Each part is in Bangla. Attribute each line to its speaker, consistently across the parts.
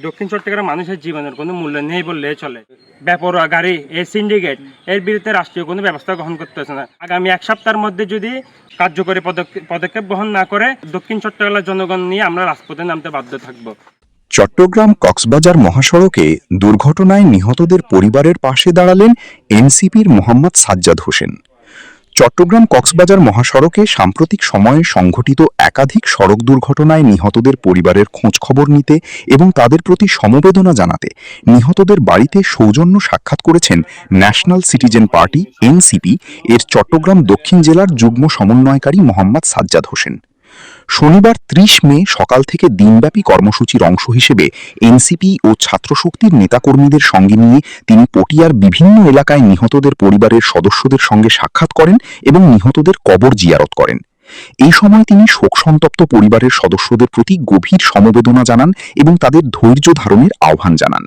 Speaker 1: দক্ষিণ চট্টগ্রাম মানুষের জীবনের কোনো মূল্য নেই বললে চলে। বেপরোয়া গাড়ি, এই সিন্ডিকেট এর বিরুদ্ধে রাষ্ট্রীয় কোনো ব্যবস্থা গ্রহণ করতেছে না। আগামী এক সপ্তাহের মধ্যে যদি কার্যকরী পদক্ষেপ গ্রহণ না করে দক্ষিণ চট্টগ্রামের জনগণ নিয়ে আমরা রাজপথে নামতে বাধ্য থাকব।
Speaker 2: চট্টগ্রাম কক্সবাজার মহাসড়কে দুর্ঘটনায় নিহতদের পরিবারের পাশে দাঁড়ালেন এনসিপির মোহাম্মদ সাজ্জাদ হোসেন। চট্টগ্রাম কক্সবাজার মহাসড়কে সাম্প্রতিক সময়ে সংঘটিত একাধিক সড়ক দুর্ঘটনায় নিহতদের পরিবারের খোঁজখবর নিতে এবং তাদের প্রতি সমবেদনা জানাতে নিহতদের বাড়িতে সৌজন্য সাক্ষাৎ করেছেন ন্যাশনাল সিটিজেন পার্টি এনসিপি এর চট্টগ্রাম দক্ষিণ জেলার যুগ্ম সমন্বয়কারী মোহাম্মদ সাজ্জাদ হোসেন। শনিবার ৩০ মে সকাল থেকে দিনব্যাপী কর্মসূচির অংশ হিসেবে এনসিপি ও ছাত্রশক্তির নেতাকর্মীদের সঙ্গে নিয়ে তিনি পটিয়ার বিভিন্ন এলাকায় নিহতদের পরিবারের সদস্যদের সঙ্গে সাক্ষাৎ করেন এবং নিহতদের কবর জিয়ারত করেন। এই সময় তিনি শোকসন্তপ্ত পরিবারের সদস্যদের প্রতি গভীর সমবেদনা জানান এবং তাদের ধৈর্য ধারণের আহ্বান জানান।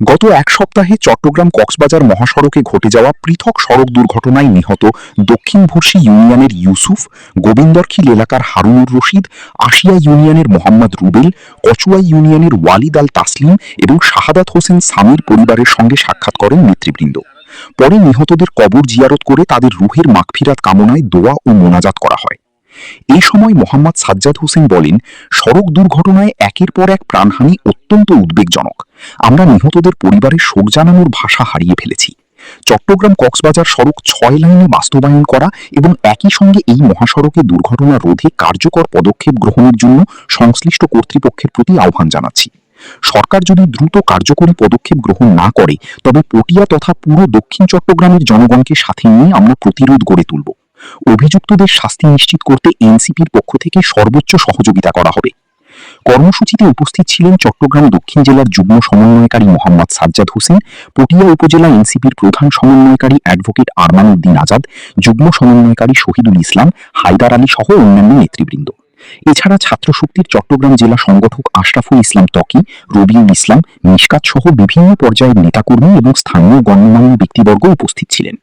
Speaker 2: গত এক সপ্তাহে চট্টগ্রাম কক্সবাজার মহাসড়কে ঘটে যাওয়া পৃথক সড়ক দুর্ঘটনায় নিহত দক্ষিণ ভুরসি ইউনিয়নের ইউসুফ, গোবিন্দরখিল এলাকার হারুনুর রশিদ, আশিয়া ইউনিয়নের মোহাম্মদ রুবেল, কচুয়া ইউনিয়নের ওয়ালিদ আল তাসলিম এবং শাহাদাত হোসেন সামির পরিবারের সঙ্গে সাক্ষাৎ করেন নেতৃবৃন্দ। পরে নিহতদের কবর জিয়ারত করে তাদের রুহের মাগফিরাত কামনায় দোয়া ও মোনাজাত করা হয়। এই সময় মোহাম্মদ সাজ্জাদ হোসেন বলেন, সড়ক দুর্ঘটনায় একের পর এক প্রাণহানি অত্যন্ত উদ্বেগজনক। আমরা নিহতদের পরিবারের শোক জানানোর ভাষা হারিয়ে ফেলেছি। চট্টগ্রাম কক্সবাজার সড়ক ৬ লাইনে বাস্তবায়ন করা এবং একই সঙ্গে এই মহাসড়কে দুর্ঘটনা রোধে কার্যকর পদক্ষেপ গ্রহণের জন্য সংশ্লিষ্ট কর্তৃপক্ষের প্রতি আহ্বান জানাচ্ছি। সরকার যদি দ্রুত কার্যকরী পদক্ষেপ গ্রহণ না করে তবে পটিয়া তথা পুরো দক্ষিণ চট্টগ্রামের জনগণকে সাথে নিয়ে আমরা প্রতিরোধ গড়ে তুলব। অভিযুক্তদের শাস্তি নিশ্চিত করতে এনসিপির পক্ষ থেকে সর্বোচ্চ সহযোগিতা করা হবে। কর্মসূচিতে উপস্থিত ছিলেন চট্টগ্রাম দক্ষিণ জেলার যুগ্ম সমন্বয়কারী মোহাম্মদ সাজ্জাদ হোসেন, পটিয়া উপজেলা এনসিপির প্রধান সমন্বয়কারী অ্যাডভোকেট আরমান উদ্দিন আজাদ, যুগ্ম সমন্বয়কারী শহীদুল ইসলাম, হায়দার আলী সহ অন্যান্য নেতৃবৃন্দ। এছাড়া ছাত্রশক্তির চট্টগ্রাম জেলা সংগঠক আশরাফুল ইসলাম ত্বকী, রবিউল ইসলাম, মিশকাত সহ বিভিন্ন পর্যায়ের নেতাকর্মী এবং স্থানীয় গণ্যমান্য ব্যক্তিবর্গ উপস্থিত ছিলেন।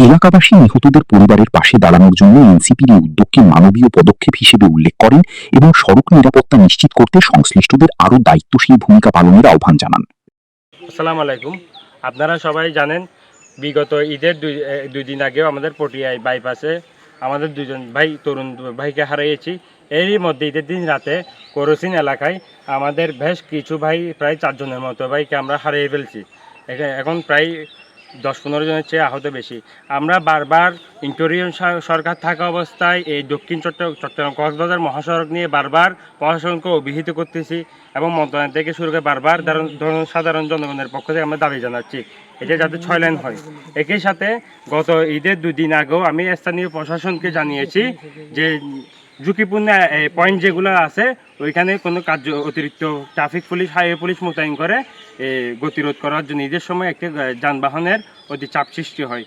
Speaker 2: এলাকাবাসী নিহতদের পরিবারের পাশে দাঁড়ানোর জন্য এনসিপির এই উদ্যোগকে মানবীয় পদক্ষেপ হিসেবে উল্লেখ করেন এবং সড়ক নিরাপত্তা নিশ্চিত করতে সংশ্লিষ্টদের আরও দায়িত্বশীল ভূমিকা পালনের আহ্বান জানান।
Speaker 1: আসসালামু আলাইকুম। আপনারা সবাই জানেন বিগত ঈদের দুই দিন আগেও আমাদের পটিয়ায় বাইপাসে আমাদের দুজন ভাই, তরুণ ভাইকে হারিয়েছি। এরই মধ্যে ঈদের দিন রাতে করসিন এলাকায় আমাদের বেশ কিছু ভাই, প্রায় 4 জনের মতো ভাইকে আমরা হারিয়ে ফেলছি। এখন প্রায় 10-15 জনের চেয়ে আহত বেশি। আমরা বারবার ইন্টেরিয়র সরকার থাকা অবস্থায় এই দক্ষিণ চট্টগ্রাম কক্সবাজার মহাসড়ক নিয়ে বারবার প্রশাসনকে অভিহিত করতেছি এবং মন্ত্রণালয় থেকে শুরু করে বারবার সাধারণ জনগণের পক্ষ থেকে আমরা দাবি জানাচ্ছি এটা যাতে 6 লেন হয়। একই সাথে গত ঈদের 2 দিন আগেও আমি স্থানীয় প্রশাসনকে জানিয়েছি যে ঝুঁকিপূর্ণ পয়েন্ট যেগুলো আছে ওইখানে কোনো অতিরিক্ত ট্রাফিক পুলিশ, হাইওয়ে পুলিশ মোতায়েন করে গতিরোধ করার জন্য ঈদের সময় একটি যানবাহনের অতি চাপ সৃষ্টি হয়।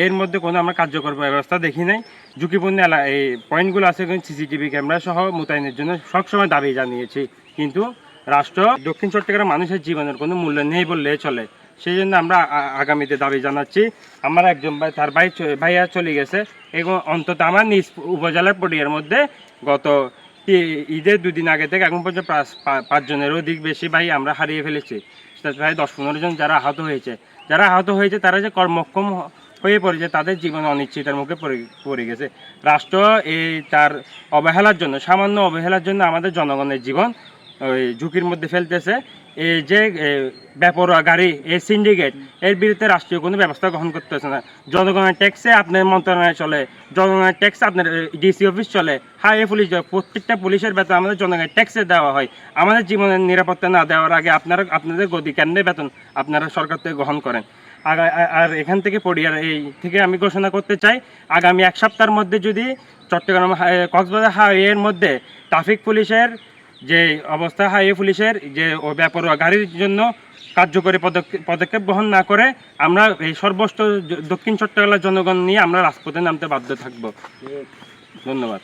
Speaker 1: এর মধ্যে কোনো আমরা কার্যকর ব্যবস্থা দেখি নাই। ঝুঁকিপূর্ণ এই পয়েন্টগুলো আছে সিসিটিভি ক্যামেরা সহ মোতায়েনের জন্য সবসময় দাবি জানিয়েছি, কিন্তু রাষ্ট্র দক্ষিণ চট্টগ্রাম মানুষের জীবনের কোনো মূল্য নেই বললে চলে। সেই জন্য আমরা আগামীতে দাবি জানাচ্ছি। আমার একজন ভাই, তার ভাইয়া চলে গেছে এবং অন্তত আমার নিজ উপজেলার পটিয়ার মধ্যে গত ঈদের 2 দিন আগে থেকে এখন পর্যন্ত 5 জনেরও অধিক বেশি ভাই আমরা হারিয়ে ফেলেছি। প্রায় 10-15 জন যারা আহত হয়েছে তারা যে কর্মক্ষম হয়ে পড়েছে, তাদের জীবন অনিশ্চিতার মুখে পড়ে গেছে। রাষ্ট্র তার অবহেলার জন্য, সামান্য অবহেলার জন্য আমাদের জনগণের জীবন ওই ঝুঁকির মধ্যে ফেলতেছে। এই যে বেপরোয়া গাড়ি, এই সিন্ডিকেট এর বিরুদ্ধে রাষ্ট্রীয় কোনো ব্যবস্থা গ্রহণ করতেছে না। জনগণের ট্যাক্সে আপনার মন্ত্রণালয় চলে, জনগণের ট্যাক্সে আপনার ডিসি অফিস চলে, হাইওয়ে পুলিশ, প্রত্যেকটা পুলিশের বেতন আমাদের জনগণের ট্যাক্সে দেওয়া হয়। আমাদের জীবনের নিরাপত্তা না দেওয়ার আগে আপনাদের গদি কেন্দ্রে বেতন আপনারা সরকার থেকে গ্রহণ করেন। আর এখান থেকে পটিয়ার এই থেকে আমি ঘোষণা করতে চাই, আগামী এক সপ্তাহের মধ্যে যদি চট্টগ্রাম কক্সবাজার হাইওয়ের মধ্যে ট্রাফিক পুলিশের যে অবস্থা, হাইওয়ে পুলিশের যে বেপরোয়া গাড়ির জন্য কার্যকরী পদক্ষেপ গ্রহণ না করে আমরা এই সর্বস্ত দক্ষিণ চট্টগ্রামের জনগণ নিয়ে আমরা রাজপথে নামতে বাধ্য থাকব। ধন্যবাদ।